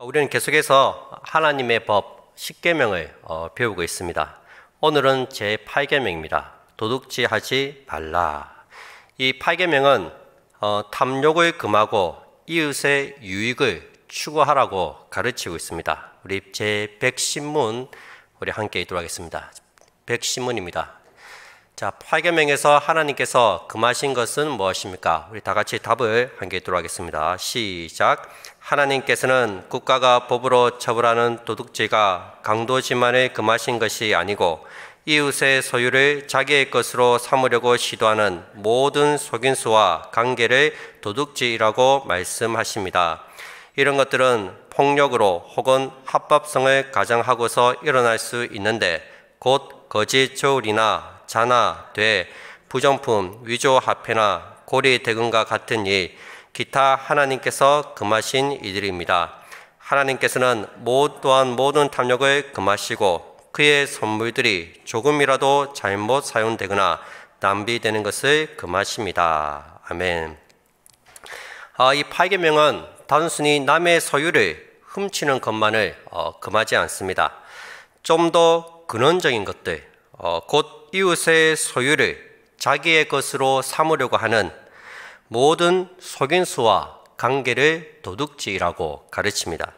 우리는 계속해서 하나님의 법 10계명을 배우고 있습니다. 오늘은 제8계명입니다. 도둑질하지 말라. 이 8계명은 탐욕을 금하고 이웃의 유익을 추구하라고 가르치고 있습니다. 우리 제100신문 우리 함께 읽도록 하겠습니다. 100신문입니다. 자, 8계명에서 하나님께서 금하신 것은 무엇입니까? 우리 다 같이 답을 함께 읽도록 하겠습니다. 시작. 하나님께서는 국가가 법으로 처벌하는 도둑질과 강도질만을 금하신 것이 아니고 이웃의 소유를 자기의 것으로 삼으려고 시도하는 모든 속임수와 관계를 도둑질이라고 말씀하십니다. 이런 것들은 폭력으로 혹은 합법성을 가정하고서 일어날 수 있는데 곧 거짓 저울이나 자나, 돼, 부정품, 위조화폐나 고리대금과 같은 일, 기타 하나님께서 금하신 이들입니다. 하나님께서는 또한 모든 탐욕을 금하시고 그의 선물들이 조금이라도 잘못 사용되거나 낭비되는 것을 금하십니다. 아멘. 이 8계명은 단순히 남의 소유를 훔치는 것만을 금하지 않습니다. 좀 더 근원적인 것들, 곧 이웃의 소유를 자기의 것으로 삼으려고 하는 모든 속임수와 관계를 도둑질이라고 가르칩니다.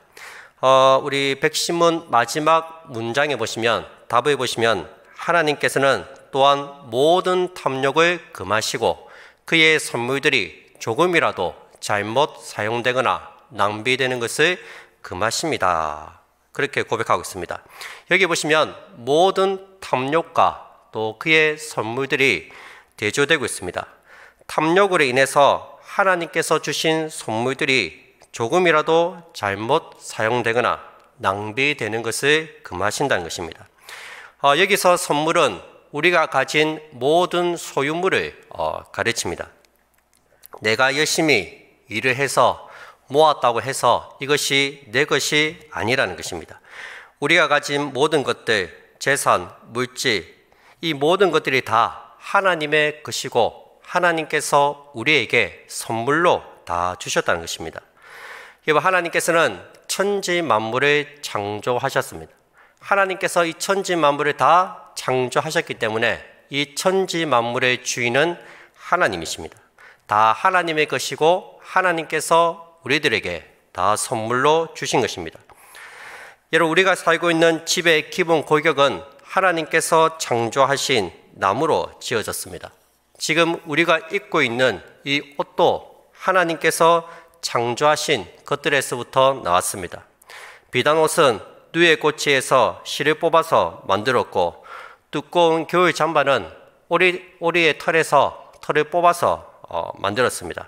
우리 백신문 마지막 문장에 보시면, 답을 보시면 하나님께서는 또한 모든 탐욕을 금하시고 그의 선물들이 조금이라도 잘못 사용되거나 낭비되는 것을 금하십니다. 그렇게 고백하고 있습니다. 여기 보시면 모든 탐욕과 또 그의 선물들이 대조되고 있습니다. 탐욕으로 인해서 하나님께서 주신 선물들이 조금이라도 잘못 사용되거나 낭비되는 것을 금하신다는 것입니다. 여기서 선물은 우리가 가진 모든 소유물을 가르칩니다. 내가 열심히 일을 해서 모았다고 해서 이것이 내 것이 아니라는 것입니다. 우리가 가진 모든 것들, 재산, 물질, 이 모든 것들이 다 하나님의 것이고 하나님께서 우리에게 선물로 다 주셨다는 것입니다. 하나님께서는 천지 만물을 창조하셨습니다. 하나님께서 이 천지 만물을 다 창조하셨기 때문에 이 천지 만물의 주인은 하나님이십니다. 다 하나님의 것이고 하나님께서 우리들에게 다 선물로 주신 것입니다. 여러분, 우리가 살고 있는 집의 기본 골격은 하나님께서 창조하신 나무로 지어졌습니다. 지금 우리가 입고 있는 이 옷도 하나님께서 창조하신 것들에서부터 나왔습니다. 비단 옷은 누에 꼬치에서 실을 뽑아서 만들었고, 두꺼운 겨울 잠바는 오리의 털에서 털을 뽑아서 만들었습니다.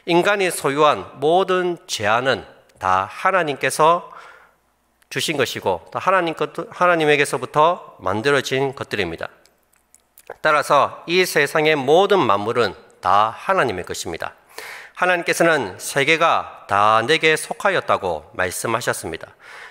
인간이 소유한 모든 재화는 다 하나님께서 주신 것이고 또 하나님에게서부터 만들어진 것들입니다. 따라서 이 세상의 모든 만물은 다 하나님의 것입니다. 하나님께서는 세계가 다 내게 속하였다고 말씀하셨습니다.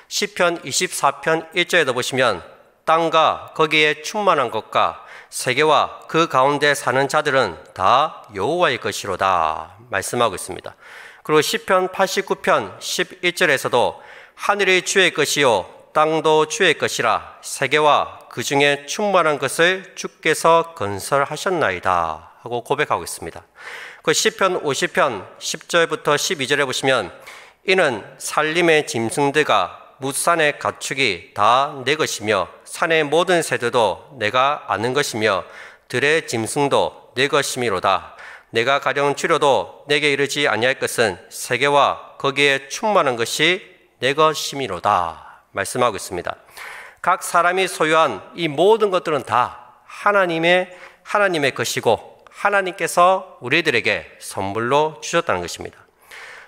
시편 24편 1절에도 보시면 땅과 거기에 충만한 것과 세계와 그 가운데 사는 자들은 다 여호와의 것이로다 말씀하고 있습니다. 그리고 시편 89편 11절에서도 하늘이 주의 것이요 땅도 주의 것이라 세계와 그 중에 충만한 것을 주께서 건설하셨나이다 하고 고백하고 있습니다. 그 시편 50편 10절부터 12절에 보시면 이는 산림의 짐승들과 뭇산의 가축이 다 내 것이며 산의 모든 새들도 내가 아는 것이며 들의 짐승도 내 것이미로다. 내가 가령 줄여도 내게 이르지 아니할 것은 세계와 거기에 충만한 것이 내 것이미로다 말씀하고 있습니다. 각 사람이 소유한 이 모든 것들은 다 하나님의 것이고 하나님께서 우리들에게 선물로 주셨다는 것입니다.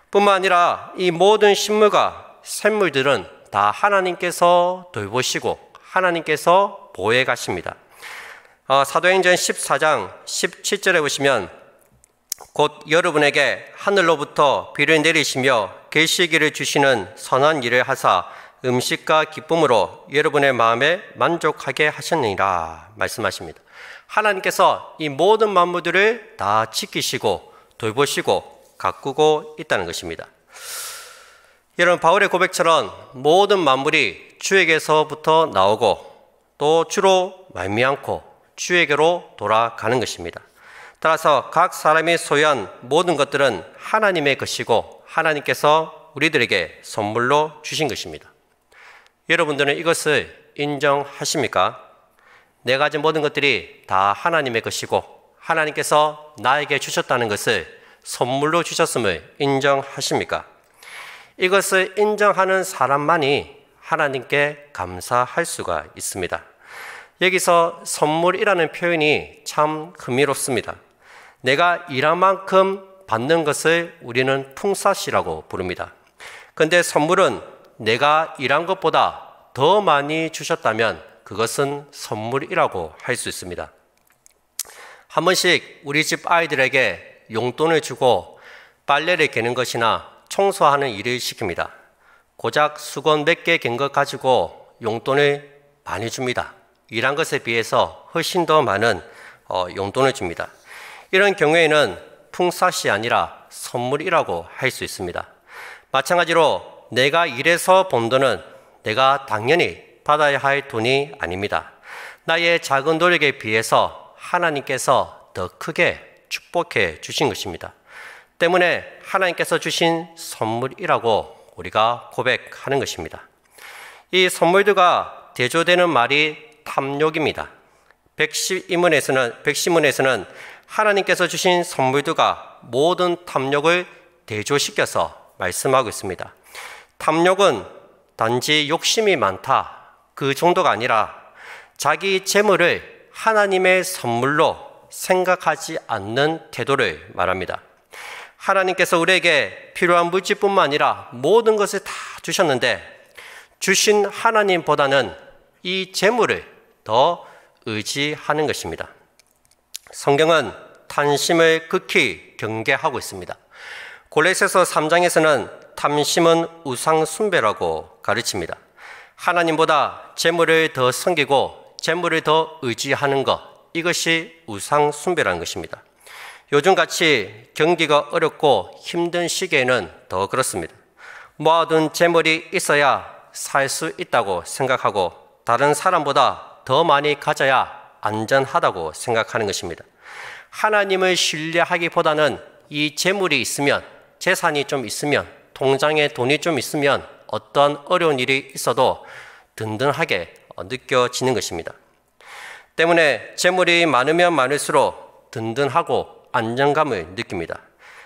뿐만 아니라 이 모든 식물과 샘물들은 다 하나님께서 돌보시고 하나님께서 보호해 가십니다. 사도행전 14장 17절에 보시면 곧 여러분에게 하늘로부터 비를 내리시며 계시기를 주시는 선한 일을 하사 음식과 기쁨으로 여러분의 마음에 만족하게 하셨느니라 말씀하십니다. 하나님께서 이 모든 만물들을 다 지키시고 돌보시고 가꾸고 있다는 것입니다. 이런 바울의 고백처럼 모든 만물이 주에게서부터 나오고 또 주로 말미암고 주에게로 돌아가는 것입니다. 따라서 각 사람이 소유한 모든 것들은 하나님의 것이고 하나님께서 우리들에게 선물로 주신 것입니다. 여러분들은 이것을 인정하십니까? 내가 가진 모든 것들이 다 하나님의 것이고 하나님께서 나에게 주셨다는 것을 선물로 주셨음을 인정하십니까? 이것을 인정하는 사람만이 하나님께 감사할 수가 있습니다. 여기서 선물이라는 표현이 참 흥미롭습니다. 내가 일한 만큼 받는 것을 우리는 풍사시라고 부릅니다. 그런데 선물은 내가 일한 것보다 더 많이 주셨다면 그것은 선물이라고 할 수 있습니다. 한 번씩 우리 집 아이들에게 용돈을 주고 빨래를 개는 것이나 청소하는 일을 시킵니다. 고작 수건 몇 개 갠 것 가지고 용돈을 많이 줍니다. 일한 것에 비해서 훨씬 더 많은 용돈을 줍니다. 이런 경우에는 풍사시 아니라 선물이라고 할 수 있습니다. 마찬가지로 내가 일해서 번 돈은 내가 당연히 받아야 할 돈이 아닙니다. 나의 작은 노력에 비해서 하나님께서 더 크게 축복해 주신 것입니다. 때문에 하나님께서 주신 선물이라고 우리가 고백하는 것입니다. 이 선물들과 대조되는 말이 탐욕입니다. 백시문에서는 하나님께서 주신 선물들과 모든 탐욕을 대조시켜서 말씀하고 있습니다. 탐욕은 단지 욕심이 많다 그 정도가 아니라 자기 재물을 하나님의 선물로 생각하지 않는 태도를 말합니다. 하나님께서 우리에게 필요한 물질뿐만 아니라 모든 것을 다 주셨는데 주신 하나님보다는 이 재물을 더 의지하는 것입니다. 성경은 탐심을 극히 경계하고 있습니다. 골로새서 3장에서는 탐심은 우상 숭배라고 가르칩니다. 하나님보다 재물을 더 섬기고 재물을 더 의지하는 것, 이것이 우상 숭배라는 것입니다. 요즘같이 경기가 어렵고 힘든 시기에는 더 그렇습니다. 모아둔 재물이 있어야 살 수 있다고 생각하고 다른 사람보다 더 많이 가져야 안전하다고 생각하는 것입니다. 하나님을 신뢰하기보다는 이 재물이 있으면, 재산이 좀 있으면, 통장에 돈이 좀 있으면 어떤 어려운 일이 있어도 든든하게 느껴지는 것입니다. 때문에 재물이 많으면 많을수록 든든하고 안정감을 느낍니다.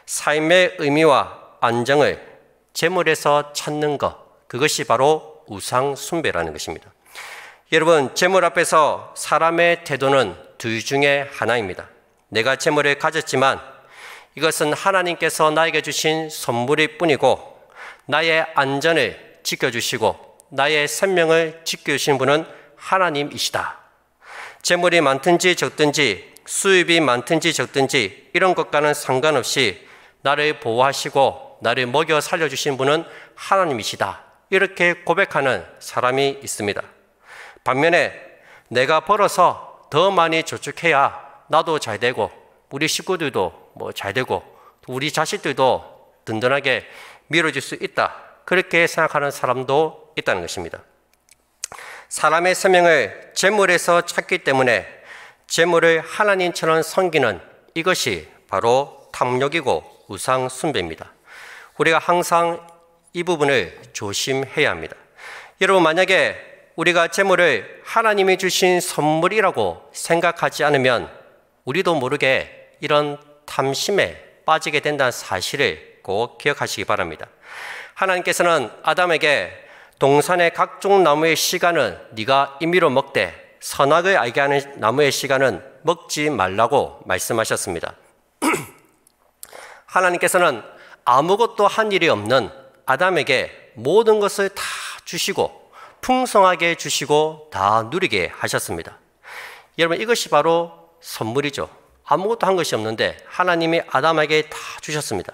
삶의 의미와 안정을 재물에서 찾는 것, 그것이 바로 우상 숭배라는 것입니다. 여러분, 재물 앞에서 사람의 태도는 둘 중에 하나입니다. 내가 재물을 가졌지만 이것은 하나님께서 나에게 주신 선물일 뿐이고 나의 안전을 지켜주시고 나의 생명을 지켜주신 분은 하나님이시다. 재물이 많든지 적든지 수입이 많든지 적든지 이런 것과는 상관없이 나를 보호하시고 나를 먹여 살려주신 분은 하나님이시다. 이렇게 고백하는 사람이 있습니다. 반면에 내가 벌어서 더 많이 저축해야 나도 잘 되고 우리 식구들도 잘 되고 우리 자식들도 든든하게 밀어줄 수 있다. 그렇게 생각하는 사람도 있다는 것입니다. 사람의 생명을 재물에서 찾기 때문에 재물을 하나님처럼 섬기는 이것이 바로 탐욕이고 우상 숭배입니다. 우리가 항상 이 부분을 조심해야 합니다. 여러분, 만약에 우리가 재물을 하나님이 주신 선물이라고 생각하지 않으면 우리도 모르게 이런 탐심에 빠지게 된다는 사실을 꼭 기억하시기 바랍니다. 하나님께서는 아담에게 동산의 각종 나무의 씨가는 네가 임의로 먹되 선악을 알게 하는 나무의 씨가는 먹지 말라고 말씀하셨습니다. 하나님께서는 아무것도 한 일이 없는 아담에게 모든 것을 다 주시고 풍성하게 주시고 다 누리게 하셨습니다. 여러분, 이것이 바로 선물이죠. 아무것도 한 것이 없는데 하나님이 아담에게 다 주셨습니다.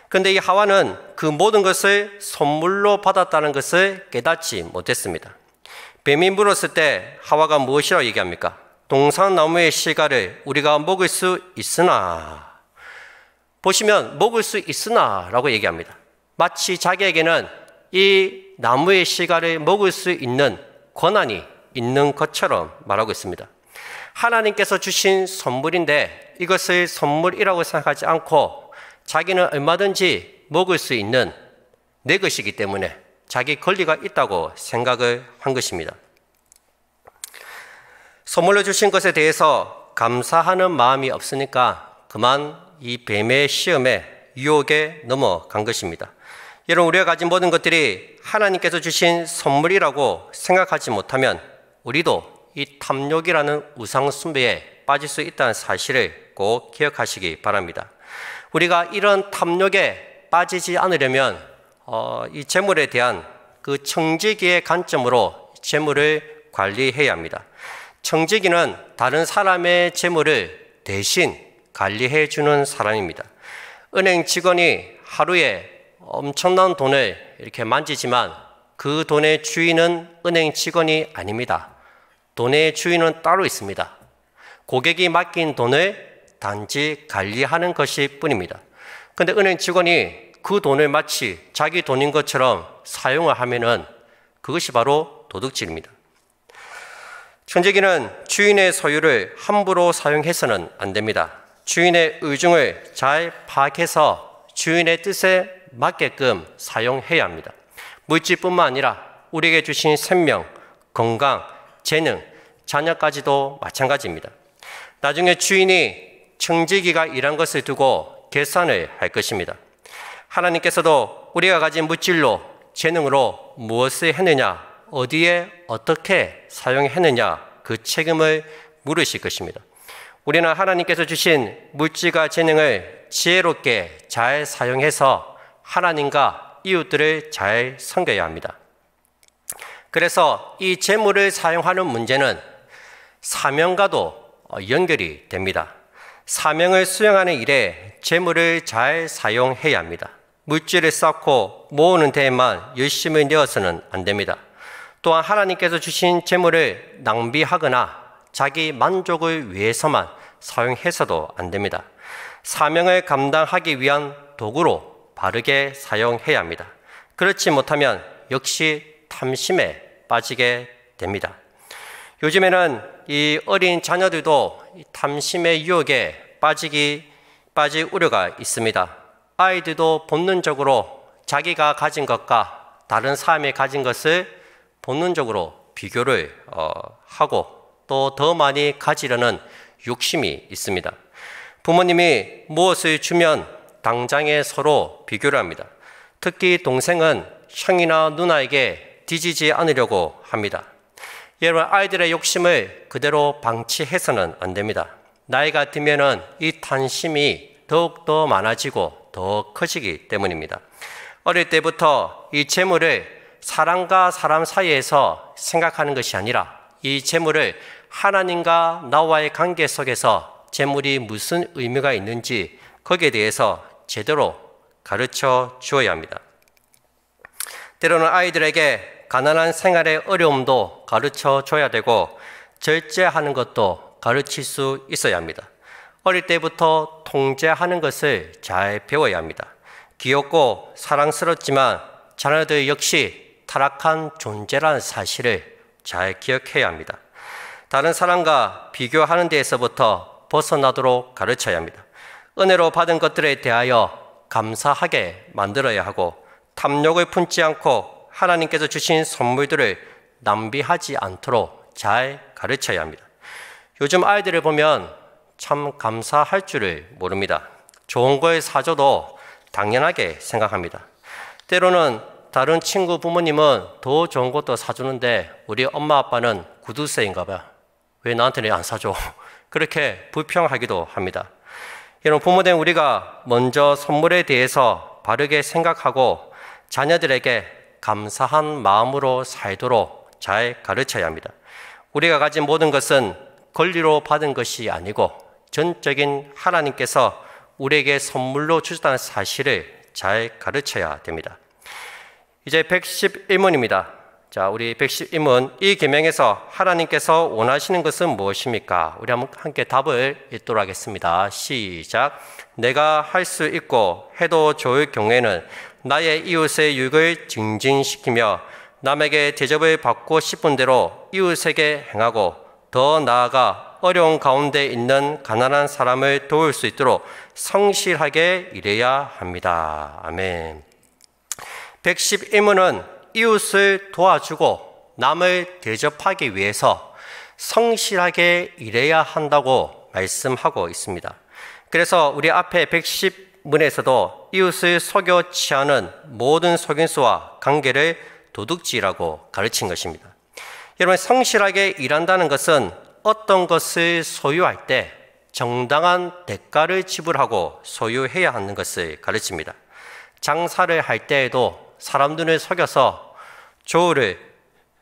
그런데 이 하와는 그 모든 것을 선물로 받았다는 것을 깨닫지 못했습니다. 뱀이 물었을 때 하와가 무엇이라고 얘기합니까? 동산나무의 씨가를 우리가 먹을 수 있으나, 보시면 먹을 수 있으나 라고 얘기합니다. 마치 자기에게는 이 나무의 씨가를 먹을 수 있는 권한이 있는 것처럼 말하고 있습니다. 하나님께서 주신 선물인데 이것을 선물이라고 생각하지 않고 자기는 얼마든지 먹을 수 있는 내 것이기 때문에 자기 권리가 있다고 생각을 한 것입니다. 선물로 주신 것에 대해서 감사하는 마음이 없으니까 그만 이 뱀의 시험에 유혹에 넘어간 것입니다. 여러분, 우리가 가진 모든 것들이 하나님께서 주신 선물이라고 생각하지 못하면 우리도 이 탐욕이라는 우상 숭배에 빠질 수 있다는 사실을 꼭 기억하시기 바랍니다. 우리가 이런 탐욕에 빠지지 않으려면 이 재물에 대한 그 청지기의 관점으로 재물을 관리해야 합니다. 청지기는 다른 사람의 재물을 대신 관리해 주는 사람입니다. 은행 직원이 하루에 엄청난 돈을 이렇게 만지지만 그 돈의 주인은 은행 직원이 아닙니다. 돈의 주인은 따로 있습니다. 고객이 맡긴 돈을 단지 관리하는 것일 뿐입니다. 그런데 은행 직원이 그 돈을 마치 자기 돈인 것처럼 사용을 하면은 그것이 바로 도둑질입니다. 청지기는 주인의 소유를 함부로 사용해서는 안 됩니다. 주인의 의중을 잘 파악해서 주인의 뜻에 맞게끔 사용해야 합니다. 물질뿐만 아니라 우리에게 주신 생명, 건강, 재능, 자녀까지도 마찬가지입니다. 나중에 주인이 청지기가 일한 것을 두고 계산을 할 것입니다. 하나님께서도 우리가 가진 물질로, 재능으로 무엇을 했느냐, 어디에 어떻게 사용했느냐 그 책임을 물으실 것입니다. 우리는 하나님께서 주신 물질과 재능을 지혜롭게 잘 사용해서 하나님과 이웃들을 잘 섬겨야 합니다. 그래서 이 재물을 사용하는 문제는 사명과도 연결이 됩니다. 사명을 수행하는 일에 재물을 잘 사용해야 합니다. 물질을 쌓고 모으는 데에만 열심히 내어서는 안 됩니다. 또한 하나님께서 주신 재물을 낭비하거나 자기 만족을 위해서만 사용해서도 안 됩니다. 사명을 감당하기 위한 도구로 바르게 사용해야 합니다. 그렇지 못하면 역시 탐심에 빠지게 됩니다. 요즘에는 이 어린 자녀들도 탐심의 유혹에 빠질 우려가 있습니다. 아이들도 본능적으로 자기가 가진 것과 다른 사람이 가진 것을 본능적으로 비교를 하고 또 더 많이 가지려는 욕심이 있습니다. 부모님이 무엇을 주면 당장에 서로 비교를 합니다. 특히 동생은 형이나 누나에게 뒤지지 않으려고 합니다. 여러분, 아이들의 욕심을 그대로 방치해서는 안 됩니다. 나이가 들면은 이 탐심이 더욱더 많아지고 더 커지기 때문입니다. 어릴 때부터 이 재물을 사람과 사람 사이에서 생각하는 것이 아니라 이 재물을 하나님과 나와의 관계 속에서 재물이 무슨 의미가 있는지 거기에 대해서 제대로 가르쳐 주어야 합니다. 때로는 아이들에게 가난한 생활의 어려움도 가르쳐 줘야 되고 절제하는 것도 가르칠 수 있어야 합니다. 어릴 때부터 통제하는 것을 잘 배워야 합니다. 귀엽고 사랑스럽지만 자녀들 역시 타락한 존재라는 사실을 잘 기억해야 합니다. 다른 사람과 비교하는 데에서부터 벗어나도록 가르쳐야 합니다. 은혜로 받은 것들에 대하여 감사하게 만들어야 하고 탐욕을 품지 않고 하나님께서 주신 선물들을 낭비하지 않도록 잘 가르쳐야 합니다. 요즘 아이들을 보면 참 감사할 줄을 모릅니다. 좋은 걸 사줘도 당연하게 생각합니다. 때로는 다른 친구 부모님은 더 좋은 것도 사주는데 우리 엄마 아빠는 구두쇠인가 봐요. 왜 나한테는 안 사줘? 그렇게 불평하기도 합니다. 여러분, 부모된 우리가 먼저 선물에 대해서 바르게 생각하고 자녀들에게 감사한 마음으로 살도록 잘 가르쳐야 합니다. 우리가 가진 모든 것은 권리로 받은 것이 아니고 전적인 하나님께서 우리에게 선물로 주셨다는 사실을 잘 가르쳐야 됩니다. 이제 111문입니다. 자, 우리 111문 이 계명에서 하나님께서 원하시는 것은 무엇입니까? 우리 한번 함께 답을 읽도록 하겠습니다. 시작. 내가 할 수 있고 해도 좋을 경우에는 나의 이웃의 유익을 증진시키며 남에게 대접을 받고 싶은 대로 이웃에게 행하고 더 나아가 어려운 가운데 있는 가난한 사람을 도울 수 있도록 성실하게 일해야 합니다. 아멘. 111문은 이웃을 도와주고 남을 대접하기 위해서 성실하게 일해야 한다고 말씀하고 있습니다. 그래서 우리 앞에 110문에서도 이웃을 속여 취하는 모든 속임수와 관계를 도둑질이라고 가르친 것입니다. 여러분, 성실하게 일한다는 것은 어떤 것을 소유할 때 정당한 대가를 지불하고 소유해야 하는 것을 가르칩니다. 장사를 할 때에도 사람들을 속여서 조울을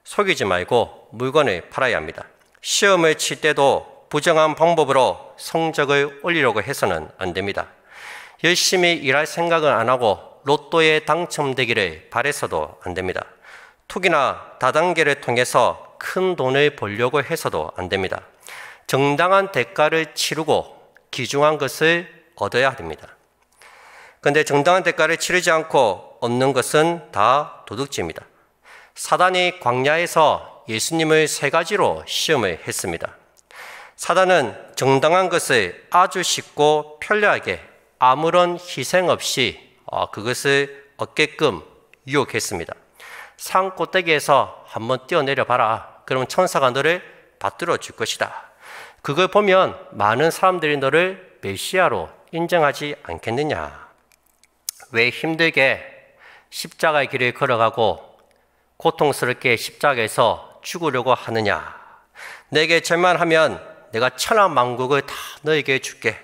속이지 말고 물건을 팔아야 합니다. 시험을 칠 때도 부정한 방법으로 성적을 올리려고 해서는 안 됩니다. 열심히 일할 생각을 안 하고 로또에 당첨되기를 바라서도 안 됩니다. 투기나 다단계를 통해서 큰 돈을 벌려고 해서도 안 됩니다. 정당한 대가를 치르고 귀중한 것을 얻어야 됩니다. 그런데 정당한 대가를 치르지 않고 얻는 것은 다 도둑질입니다. 사단이 광야에서 예수님을 3가지로 시험을 했습니다. 사단은 정당한 것을 아주 쉽고 편리하게 아무런 희생 없이 그것을 얻게끔 유혹했습니다. 산 꼭대기에서 한번 뛰어내려 봐라. 그러면 천사가 너를 받들어 줄 것이다. 그걸 보면 많은 사람들이 너를 메시아로 인정하지 않겠느냐. 왜 힘들게 십자가의 길을 걸어가고 고통스럽게 십자가에서 죽으려고 하느냐. 내게 절만하면 내가 천하만국을 다 너에게 줄게.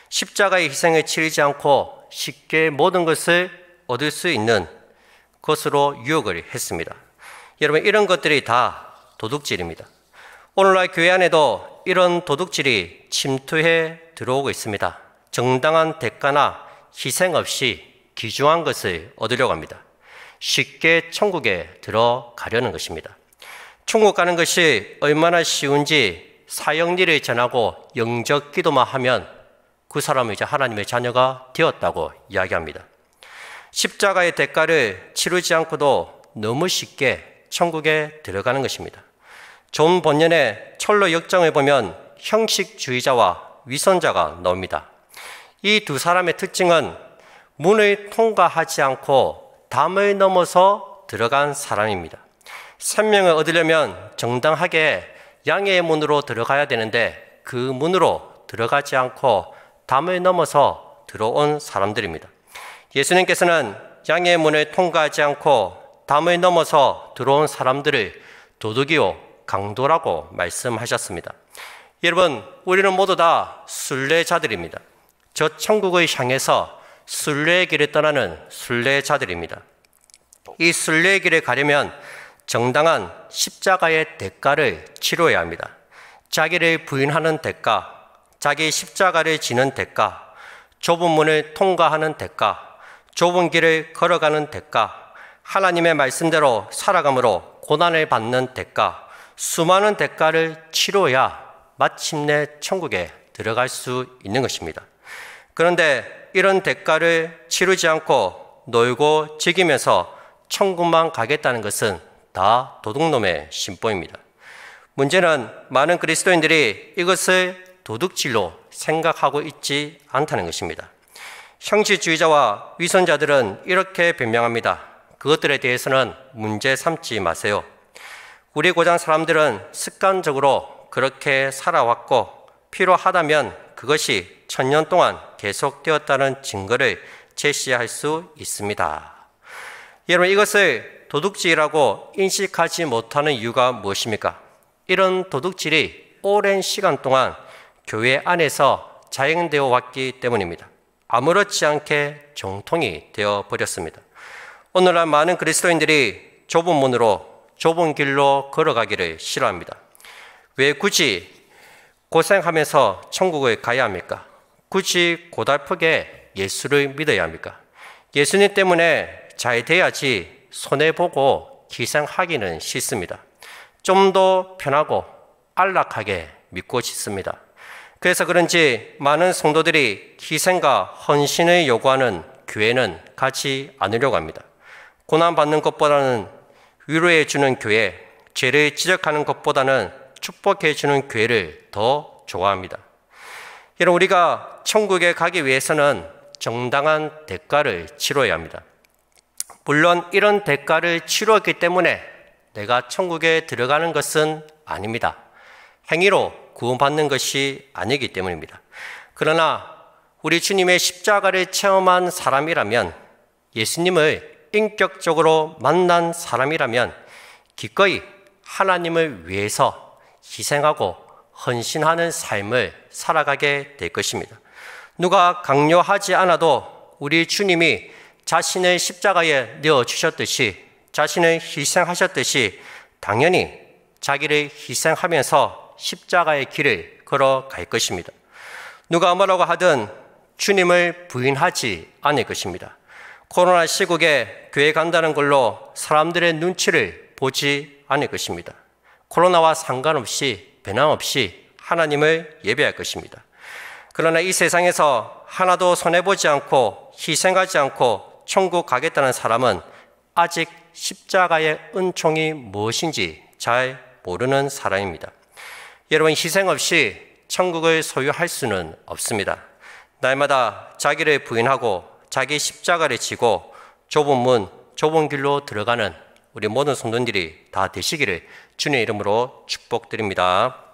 십자가의 희생을 치르지 않고 쉽게 모든 것을 얻을 수 있는 것으로 유혹을 했습니다. 여러분, 이런 것들이 다 도둑질입니다. 오늘날 교회 안에도 이런 도둑질이 침투해 들어오고 있습니다. 정당한 대가나 희생 없이 귀중한 것을 얻으려고 합니다. 쉽게 천국에 들어가려는 것입니다. 천국 가는 것이 얼마나 쉬운지 사형리를 전하고 영적 기도만 하면 그 사람은 이제 하나님의 자녀가 되었다고 이야기합니다. 십자가의 대가를 치르지 않고도 너무 쉽게 천국에 들어가는 것입니다. 존 번연의 철로 역정을 보면 형식주의자와 위선자가 나옵니다. 이 두 사람의 특징은 문을 통과하지 않고 담을 넘어서 들어간 사람입니다. 생명을 얻으려면 정당하게 양의 문으로 들어가야 되는데 그 문으로 들어가지 않고 담을 넘어서 들어온 사람들입니다. 예수님께서는 양의 문을 통과하지 않고 담을 넘어서 들어온 사람들을 도둑이요 강도라고 말씀하셨습니다. 여러분, 우리는 모두 다 순례자들입니다. 저 천국을 향해서 순례의 길을 떠나는 순례자들입니다. 이 순례의 길에 가려면 정당한 십자가의 대가를 치러야 합니다. 자기를 부인하는 대가, 자기 십자가를 지는 대가, 좁은 문을 통과하는 대가, 좁은 길을 걸어가는 대가, 하나님의 말씀대로 살아감으로 고난을 받는 대가, 수많은 대가를 치러야 마침내 천국에 들어갈 수 있는 것입니다. 그런데 이런 대가를 치르지 않고 놀고 즐기면서 천국만 가겠다는 것은 다 도둑놈의 심보입니다. 문제는 많은 그리스도인들이 이것을 도둑질로 생각하고 있지 않다는 것입니다. 형식주의자와 위선자들은 이렇게 변명합니다. 그것들에 대해서는 문제 삼지 마세요. 우리 고장 사람들은 습관적으로 그렇게 살아왔고 필요하다면 그것이 1000년 동안 계속되었다는 증거를 제시할 수 있습니다. 여러분, 이것을 도둑질이라고 인식하지 못하는 이유가 무엇입니까? 이런 도둑질이 오랜 시간 동안 교회 안에서 자행되어 왔기 때문입니다. 아무렇지 않게 정통이 되어 버렸습니다. 오늘날 많은 그리스도인들이 좁은 문으로 좁은 길로 걸어가기를 싫어합니다. 왜 굳이 고생하면서 천국을 가야 합니까? 굳이 고달프게 예수를 믿어야 합니까? 예수님 때문에 잘 돼야지 손해보고 희생하기는 싫습니다. 좀 더 편하고 안락하게 믿고 싶습니다. 그래서 그런지 많은 성도들이 희생과 헌신을 요구하는 교회는 가지 않으려고 합니다. 고난받는 것보다는 위로해 주는 교회, 죄를 지적하는 것보다는 축복해 주는 교회를 더 좋아합니다. 여러분, 우리가 천국에 가기 위해서는 정당한 대가를 치러야 합니다. 물론 이런 대가를 치렀기 때문에 내가 천국에 들어가는 것은 아닙니다. 행위로 구원받는 것이 아니기 때문입니다. 그러나 우리 주님의 십자가를 체험한 사람이라면, 예수님을 인격적으로 만난 사람이라면 기꺼이 하나님을 위해서 희생하고 헌신하는 삶을 살아가게 될 것입니다. 누가 강요하지 않아도 우리 주님이 자신을 십자가에 내어주셨듯이, 자신을 희생하셨듯이 당연히 자기를 희생하면서 십자가의 길을 걸어갈 것입니다. 누가 뭐라고 하든 주님을 부인하지 않을 것입니다. 코로나 시국에 교회 간다는 걸로 사람들의 눈치를 보지 않을 것입니다. 코로나와 상관없이 변함없이 하나님을 예배할 것입니다. 그러나 이 세상에서 하나도 손해보지 않고 희생하지 않고 천국 가겠다는 사람은 아직 십자가의 은총이 무엇인지 잘 모르는 사람입니다. 여러분, 희생 없이 천국을 소유할 수는 없습니다. 날마다 자기를 부인하고 자기 십자가를 지고 좁은 문, 좁은 길로 들어가는 우리 모든 성도들이 다 되시기를 주님의 이름으로 축복드립니다.